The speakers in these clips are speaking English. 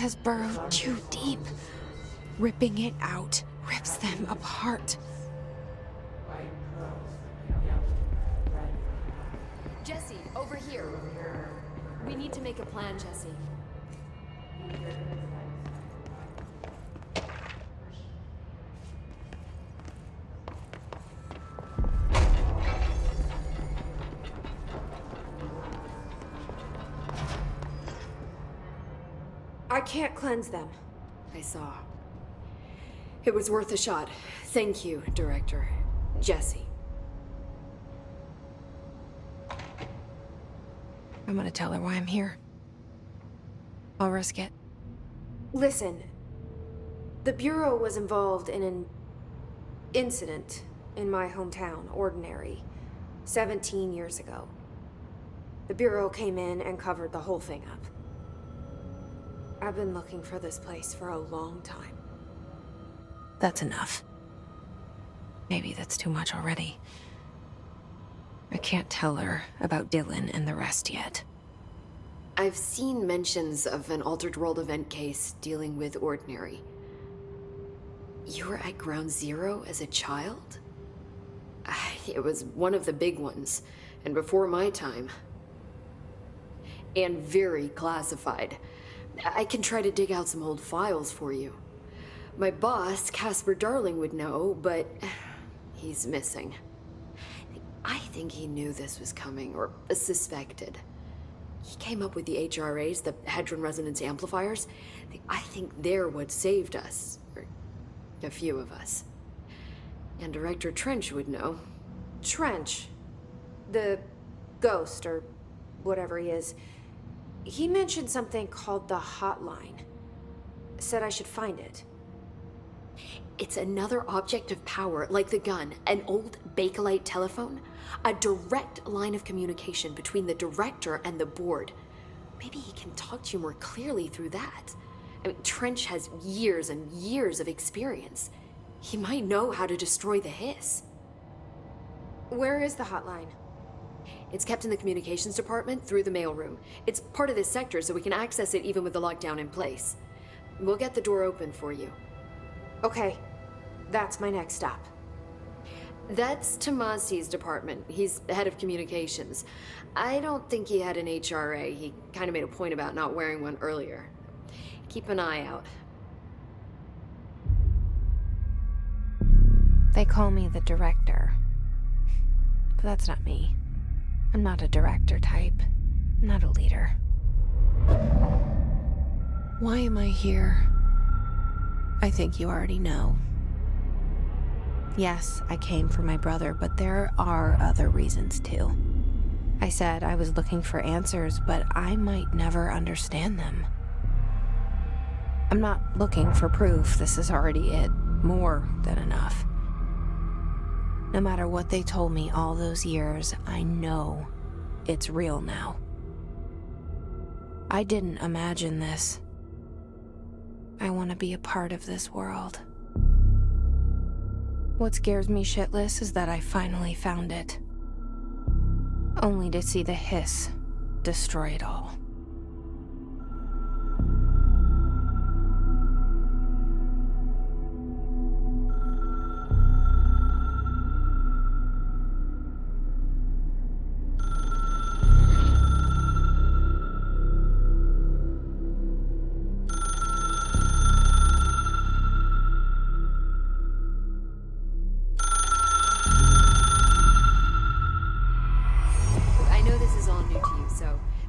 has burrowed too deep. Ripping it out rips them apart. Jesse, over here. We need to make a plan, Jesse. I can't cleanse them. I saw. It was worth a shot. Thank you, Director. Jesse. I'm gonna tell her why I'm here. I'll risk it. Listen, the Bureau was involved in an incident in my hometown, Ordinary, 17 years ago. The Bureau came in and covered the whole thing up. I've been looking for this place for a long time. That's enough. Maybe that's too much already. I can't tell her about Dylan and the rest yet. I've seen mentions of an Altered World event case dealing with Ordinary. You were at Ground Zero as a child? It was one of the big ones, and before my time. And very classified. I can try to dig out some old files for you. My boss, Casper Darling, would know, but he's missing. I think he knew this was coming, or suspected. He came up with the HRAs, the Hadron Resonance Amplifiers. I think they're what saved us, or a few of us. And Director Trench would know. Trench, the ghost, or whatever he is, he mentioned something called the Hotline. Said I should find it. It's another object of power, like the gun, an old Bakelite telephone, a direct line of communication between the director and the board. Maybe he can talk to you more clearly through that. I mean, Trench has years and years of experience. He might know how to destroy the hiss. Where is the hotline? It's kept in the communications department through the mailroom. It's part of this sector, so we can access it even with the lockdown in place. We'll get the door open for you. Okay, that's my next stop. That's Tomasi's department. He's the head of communications. I don't think he had an HRA. He kind of made a point about not wearing one earlier. Keep an eye out. They call me the director. But that's not me. I'm not a director type. I'm not a leader. Why am I here? I think you already know. Yes, I came for my brother, but there are other reasons too. I said I was looking for answers, but I might never understand them. I'm not looking for proof. This is already it. More than enough. No matter what they told me all those years, I know it's real now. I didn't imagine this. I want to be a part of this world. What scares me shitless is that I finally found it. Only to see the hiss destroy it all.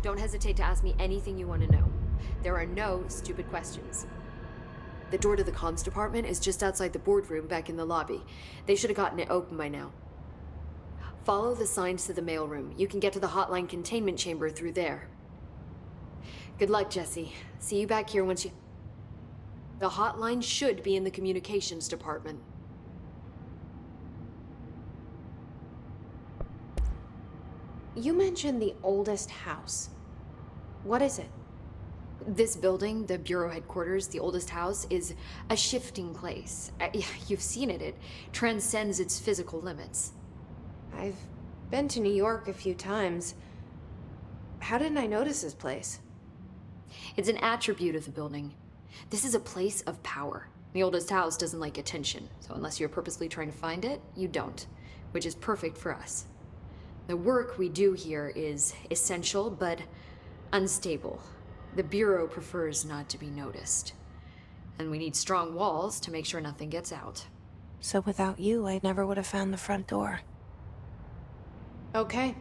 Don't hesitate to ask me anything you want to know. There are no stupid questions. The door to the comms department is just outside the boardroom back in the lobby. They should have gotten it open by now. Follow the signs to the mailroom. You can get to the hotline containment chamber through there. Good luck, Jesse. See you back here once you... The hotline should be in the communications department. You mentioned the oldest house. What is it? This building, the Bureau headquarters, the oldest house, is a shifting place. You've seen it. It transcends its physical limits. I've been to New York a few times. How didn't I notice this place? It's an attribute of the building. This is a place of power. The oldest house doesn't like attention, so unless you're purposely trying to find it, you don't, which is perfect for us. The work we do here is essential, but unstable. The Bureau prefers not to be noticed. And we need strong walls to make sure nothing gets out. So without you, I never would have found the front door. Okay.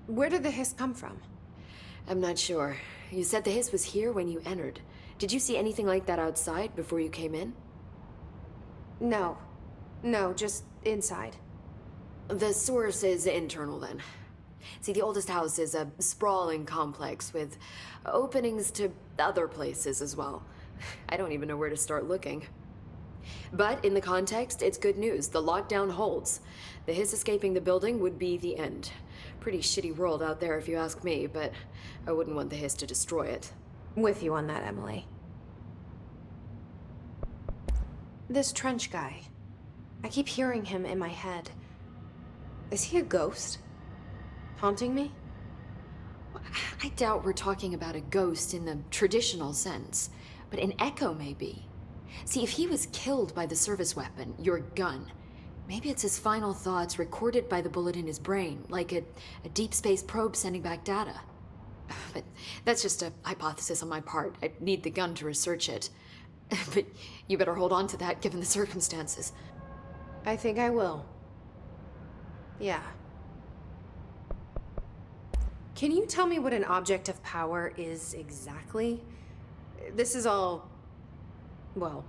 Where did the hiss come from? I'm not sure. You said the hiss was here when you entered. Did you see anything like that outside before you came in? No. No, just inside. The source is internal then. See, the oldest house is a sprawling complex with openings to other places as well. I don't even know where to start looking. But in the context, it's good news. The lockdown holds. The hiss escaping the building would be the end. Pretty shitty world out there if you ask me, but I wouldn't want the hiss to destroy it. With you on that, Emily. This trench guy. I keep hearing him in my head. Is he a ghost? Haunting me? I doubt we're talking about a ghost in the traditional sense, but an echo maybe. See, if he was killed by the service weapon, your gun, maybe it's his final thoughts recorded by the bullet in his brain, like a deep space probe sending back data. But that's just a hypothesis on my part. I need the gun to research it. But you better hold on to that given the circumstances. I think I will. Yeah. Can you tell me what an object of power is exactly? This is all, well,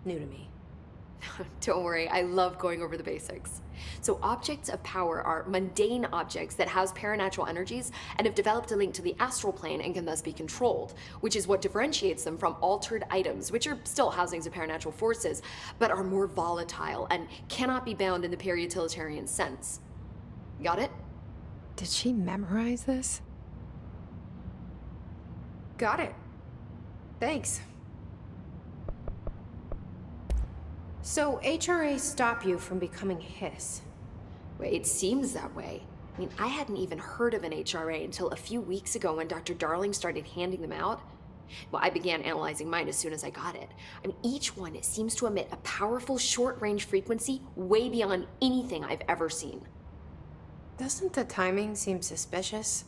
new to me. Don't worry, I love going over the basics. So objects of power are mundane objects that house paranatural energies and have developed a link to the astral plane and can thus be controlled, which is what differentiates them from altered items, which are still housings of paranatural forces, but are more volatile and cannot be bound in the peri-utilitarian sense. Got it? Did she memorize this? Got it. Thanks. So HRA stop you from becoming Hiss? Wait, it seems that way. I mean, I hadn't even heard of an HRA until a few weeks ago when Dr. Darling started handing them out. Well, I began analyzing mine as soon as I got it. I mean, each one seems to emit a powerful short-range frequency way beyond anything I've ever seen. Doesn't the timing seem suspicious?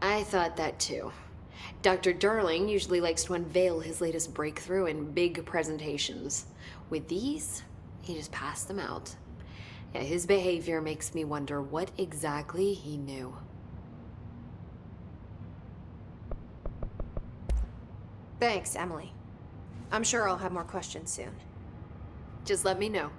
I thought that too. Dr. Darling usually likes to unveil his latest breakthrough in big presentations. With these, he just passed them out. Yeah, his behavior makes me wonder what exactly he knew. Thanks, Emily. I'm sure I'll have more questions soon. Just let me know.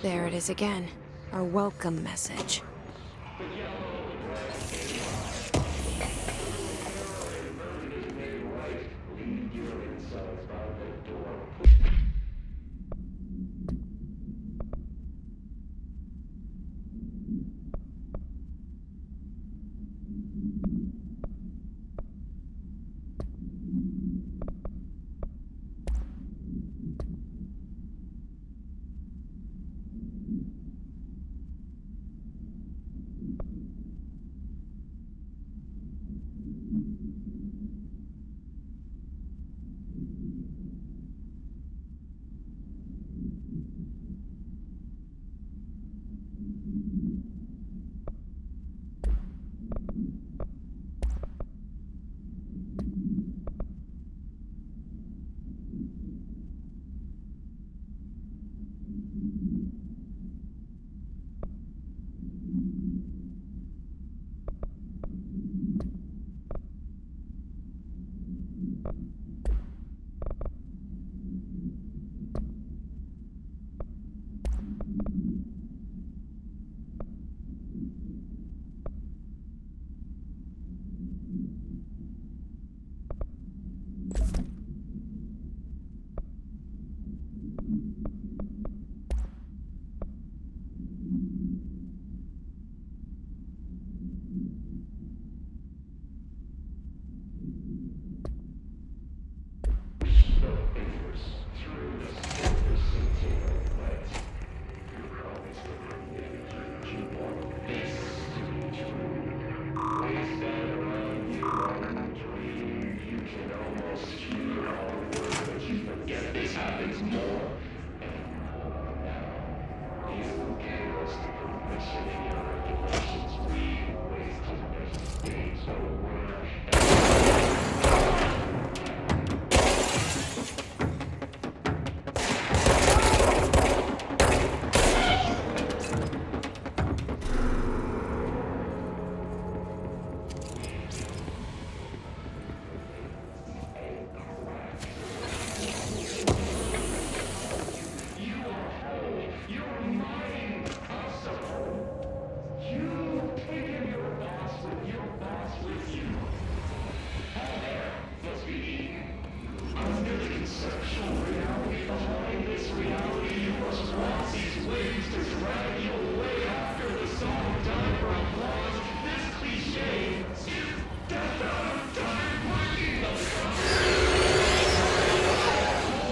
There it is again. Our welcome message.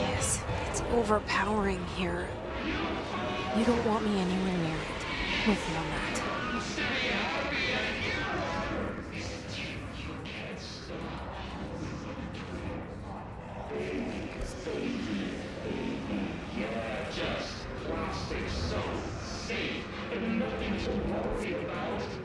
Yes, it's overpowering here. You don't want me anywhere near it. With me on that. Plastic so safe and nothing to worry about.